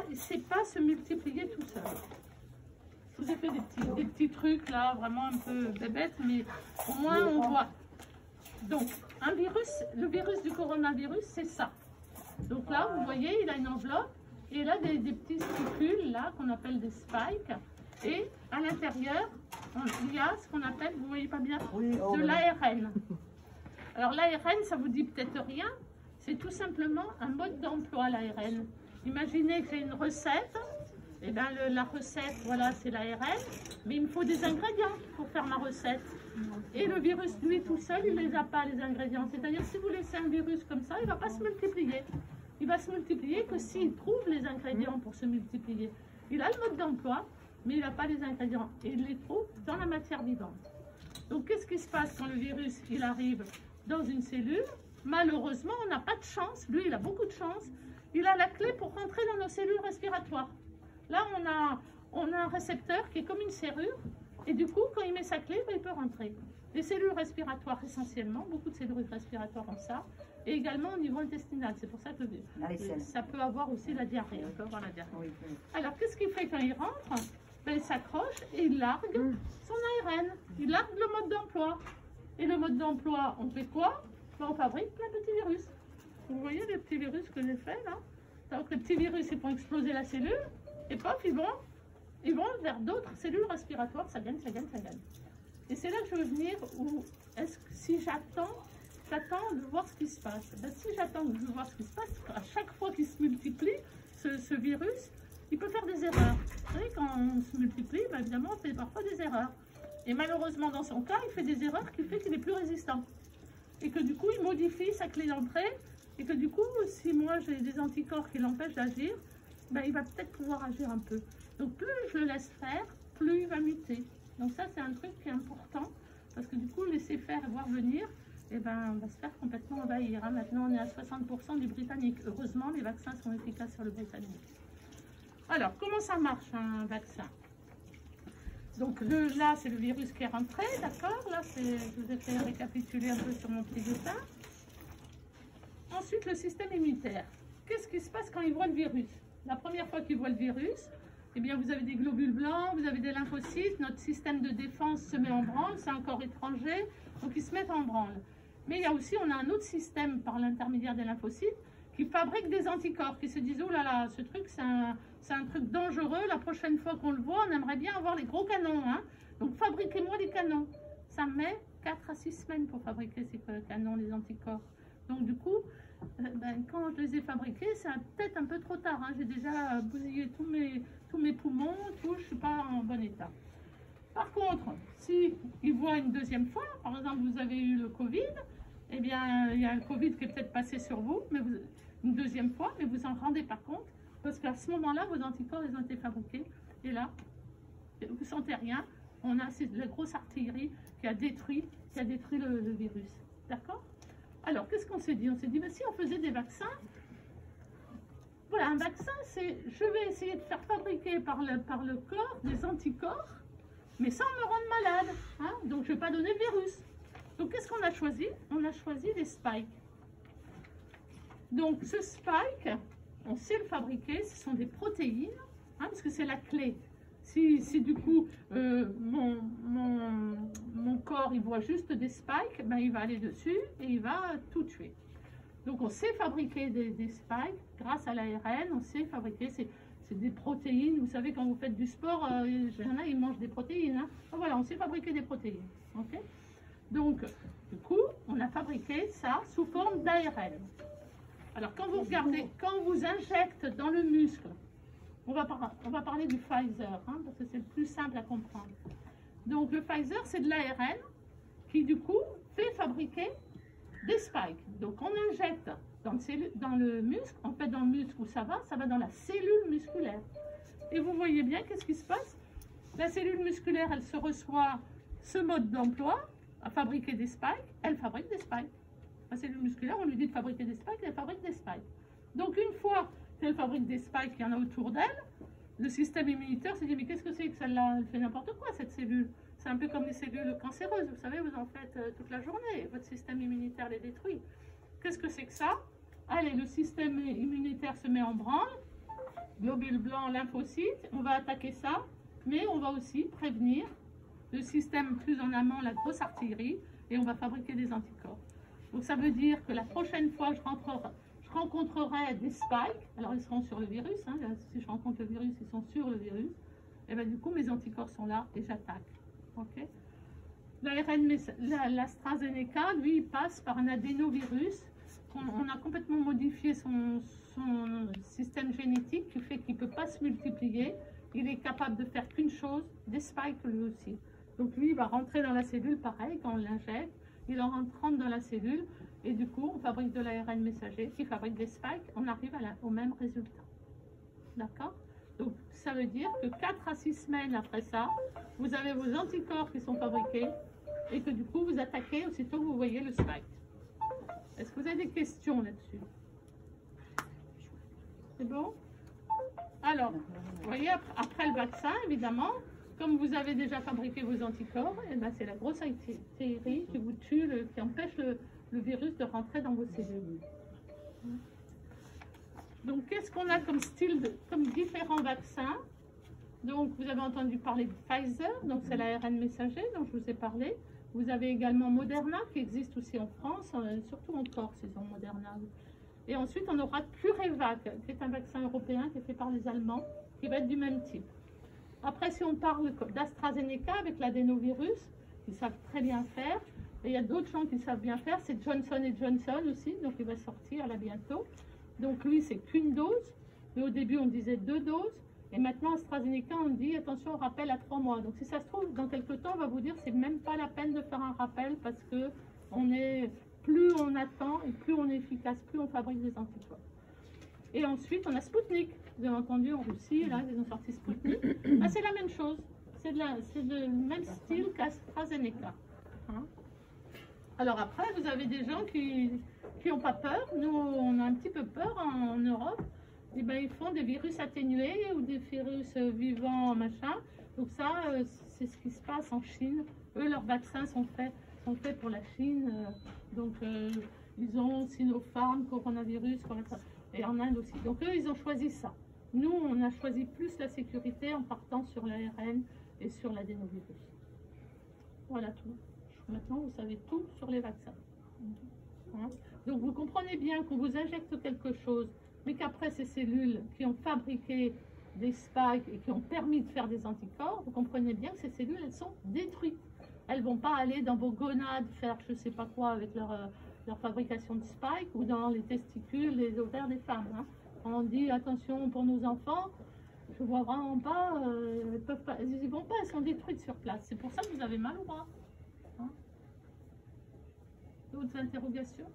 il sait pas se multiplier tout seul. Je vous ai fait des petits trucs là, vraiment un peu bébêtes, mais au moins on voit. Donc, un virus, le virus du coronavirus, c'est ça. Donc là, vous voyez, il a une enveloppe et il a des petits spicules là qu'on appelle des spikes. Et à l'intérieur, il y a ce qu'on appelle, vous voyez pas bien, de l'ARN. Alors l'ARN, ça vous dit peut-être rien. C'est tout simplement un mode d'emploi, l'ARN. Imaginez que j'ai une recette. Et bien la recette, voilà, c'est l'ARN. Mais il me faut des ingrédients pour faire ma recette. Et le virus, lui, tout seul, il ne les a pas, les ingrédients. C'est-à-dire, si vous laissez un virus comme ça, il ne va pas se multiplier. Il va se multiplier que s'il trouve les ingrédients pour se multiplier. Il a le mode d'emploi, mais il n'a pas les ingrédients. Et il les trouve dans la matière vivante. Donc, qu'est-ce qui se passe quand le virus, il arrive dans une cellule? Malheureusement, on n'a pas de chance. Lui, il a beaucoup de chance. Il a la clé pour rentrer dans nos cellules respiratoires. Là, on a un récepteur qui est comme une serrure. Et du coup, quand il met sa clé, il peut rentrer. Les cellules respiratoires, essentiellement, beaucoup de cellules respiratoires ont ça. Et également au niveau intestinal. C'est pour ça que ça peut avoir aussi la diarrhée. On peut avoir la diarrhée. Oui, oui. Alors, qu'est-ce qu'il fait quand il rentre? Ben, il s'accroche et il largue son ARN. Il largue le mode d'emploi. Et le mode d'emploi, on fait quoi? Ben, on fabrique plein de petits virus. Vous voyez les petits virus que j'ai fait là? Donc, les petits virus, ils font exploser la cellule. Et paf, ils vont vers d'autres cellules respiratoires, ça gagne, ça gagne, ça gagne. Et c'est là que je veux venir, où est-ce que si j'attends de voir ce qui se passe. Ben, si j'attends de voir ce qui se passe, à chaque fois qu'il se multiplie, ce virus, il peut faire des erreurs. Vous savez, quand on se multiplie, ben, évidemment, on fait parfois des erreurs. Et malheureusement, dans son cas, il fait des erreurs qui fait qu'il est plus résistant. Et que du coup, il modifie sa clé d'entrée. Et que du coup, si moi j'ai des anticorps qui l'empêchent d'agir, ben, il va peut-être pouvoir agir un peu. Donc plus je le laisse faire, plus il va muter. Donc ça, c'est un truc qui est important, parce que du coup, laisser faire et voir venir, eh ben, on va se faire complètement envahir. Hein. Maintenant, on est à 60% du britannique. Heureusement, les vaccins sont efficaces sur le britannique. Alors, comment ça marche un vaccin? Donc là, c'est le virus qui est rentré, d'accord? Là, je vous ai fait récapituler un peu sur mon petit dessin. Ensuite, le système immunitaire. Qu'est-ce qui se passe quand il voit le virus? La première fois qu'il voit le virus, eh bien, vous avez des globules blancs, vous avez des lymphocytes, notre système de défense se met en branle, c'est un corps étranger, donc ils se mettent en branle. Mais il y a aussi, on a un autre système par l'intermédiaire des lymphocytes qui fabrique des anticorps, qui se disent, oh là là, ce truc, c'est un truc dangereux, la prochaine fois qu'on le voit, on aimerait bien avoir les gros canons, hein. Donc fabriquez-moi les canons. Ça met 4 à 6 semaines pour fabriquer ces canons, les anticorps. Donc du coup, ben, quand je les ai fabriqués, c'est peut-être un peu trop tard. Hein. J'ai déjà bousillé tous mes poumons, tout, je ne suis pas en bon état. Par contre, si ils voient une deuxième fois, par exemple, vous avez eu le Covid, eh bien, il y a un Covid qui est peut-être passé sur vous, mais une deuxième fois, mais vous en rendez pas compte, parce qu'à ce moment-là, vos anticorps, ils ont été fabriqués. Et là, vous ne sentez rien. On a la grosse artillerie qui a détruit le virus. D'accord? Alors, qu'est-ce qu'on s'est dit? On s'est dit, mais si on faisait des vaccins, voilà, un vaccin, c'est, je vais essayer de faire fabriquer par le corps des anticorps, mais sans me rendre malade. Hein? Donc, je ne vais pas donner le virus. Donc, qu'est-ce qu'on a choisi? On a choisi les spikes. Donc, ce spike, on sait le fabriquer, ce sont des protéines, hein, parce que c'est la clé. Si du coup, mon corps, il voit juste des spikes, ben, il va aller dessus et il va tout tuer. Donc, on sait fabriquer des spikes grâce à l'ARN, on sait fabriquer, c'est des protéines. Vous savez, quand vous faites du sport, il y en a, ils mangent des protéines. Hein. Voilà, on sait fabriquer des protéines. Okay? Donc, du coup, on a fabriqué ça sous forme d'ARN. Alors, quand vous regardez, quand on vous injecte dans le muscle, on va parler du Pfizer, hein, parce que c'est le plus simple à comprendre. Donc, le Pfizer, c'est de l'ARN qui, du coup, fait fabriquer des spikes. Donc, on injecte dans le muscle, en fait, dans le muscle où ça va dans la cellule musculaire. Et vous voyez bien, qu'est-ce qui se passe? La cellule musculaire, elle se reçoit ce mode d'emploi, à fabriquer des spikes, elle fabrique des spikes. La cellule musculaire, on lui dit de fabriquer des spikes, elle fabrique des spikes. Donc, une fois qu'elle fabrique des spikes, il y en a autour d'elle, le système immunitaire se dit, mais qu'est-ce que c'est que celle-là? Elle fait n'importe quoi, cette cellule. C'est un peu comme les cellules cancéreuses, vous savez, vous en faites toute la journée, votre système immunitaire les détruit. Qu'est-ce que c'est que ça? Allez, le système immunitaire se met en branle, globules blancs, lymphocytes, on va attaquer ça, mais on va aussi prévenir le système plus en amont, la grosse artillerie, et on va fabriquer des anticorps. Donc ça veut dire que la prochaine fois je rencontrerai des spikes, alors ils seront sur le virus, hein, là, si je rencontre le virus, ils sont sur le virus, et bien du coup mes anticorps sont là et j'attaque. Okay, l'AstraZeneca, lui, il passe par un adénovirus. On a complètement modifié son système génétique qui fait qu'il ne peut pas se multiplier. Il est capable de faire qu'une chose, des spikes lui aussi. Donc lui, il va rentrer dans la cellule pareil, quand on l'injecte, il en rentre dans la cellule et du coup, on fabrique de l'ARN messager qui fabrique des spikes, on arrive au même résultat. D'accord? Donc ça veut dire que 4 à 6 semaines après ça, vous avez vos anticorps qui sont fabriqués et que du coup, vous attaquez aussitôt que vous voyez le spike. Est-ce que vous avez des questions là-dessus? C'est bon? Alors, vous voyez, après le vaccin, évidemment, comme vous avez déjà fabriqué vos anticorps, et ben c'est la grosse artillerie qui vous tue, qui empêche le virus de rentrer dans vos cellules. Donc, qu'est-ce qu'on a comme comme différents vaccins? Donc, vous avez entendu parler de Pfizer, donc c'est l'ARN messager dont je vous ai parlé. Vous avez également Moderna qui existe aussi en France, surtout en Corse, ils ont Moderna. Et ensuite, on aura CureVac, qui est un vaccin européen qui est fait par les Allemands, qui va être du même type. Après, si on parle d'AstraZeneca avec l'adénovirus, ils savent très bien faire. Et il y a d'autres gens qui savent bien faire, c'est Johnson & Johnson aussi, donc il va sortir là bientôt. Donc lui, c'est qu'une dose, mais au début, on disait 2 doses. Et maintenant, AstraZeneca, on dit, attention, rappel à 3 mois. Donc si ça se trouve, dans quelques temps, on va vous dire, c'est même pas la peine de faire un rappel parce que plus on attend et plus on est efficace, plus on fabrique des anticorps. Et ensuite, on a Sputnik. Vous avez entendu en Russie, là, ils ont sorti Sputnik. Ah, c'est la même chose. C'est le même style qu'AstraZeneca. Hein? Alors après, vous avez des gens qui n'ont pas peur. Nous, on a un petit peu peur en Europe. Et ben, ils font des virus atténués ou des virus vivants, machin. Donc ça, c'est ce qui se passe en Chine. Eux, leurs vaccins sont faits pour la Chine. Donc, ils ont Sinopharm, coronavirus, et en Inde aussi. Donc, eux, ils ont choisi ça. Nous, on a choisi plus la sécurité en partant sur l'ARN et sur l'adénovirus. Voilà tout. Maintenant, vous savez tout sur les vaccins. Hein? Donc, vous comprenez bien qu'on vous injecte quelque chose, mais qu'après, ces cellules qui ont fabriqué des spikes et qui ont permis de faire des anticorps, vous comprenez bien que ces cellules, elles sont détruites. Elles ne vont pas aller dans vos gonades faire je ne sais pas quoi avec leur fabrication de spikes ou dans les testicules, les ovaires des femmes. Hein. On dit attention pour nos enfants, je ne vois vraiment pas, ils n'y vont pas, elles sont détruites sur place. C'est pour ça que vous avez mal au bras. Hein. D'autres interrogations?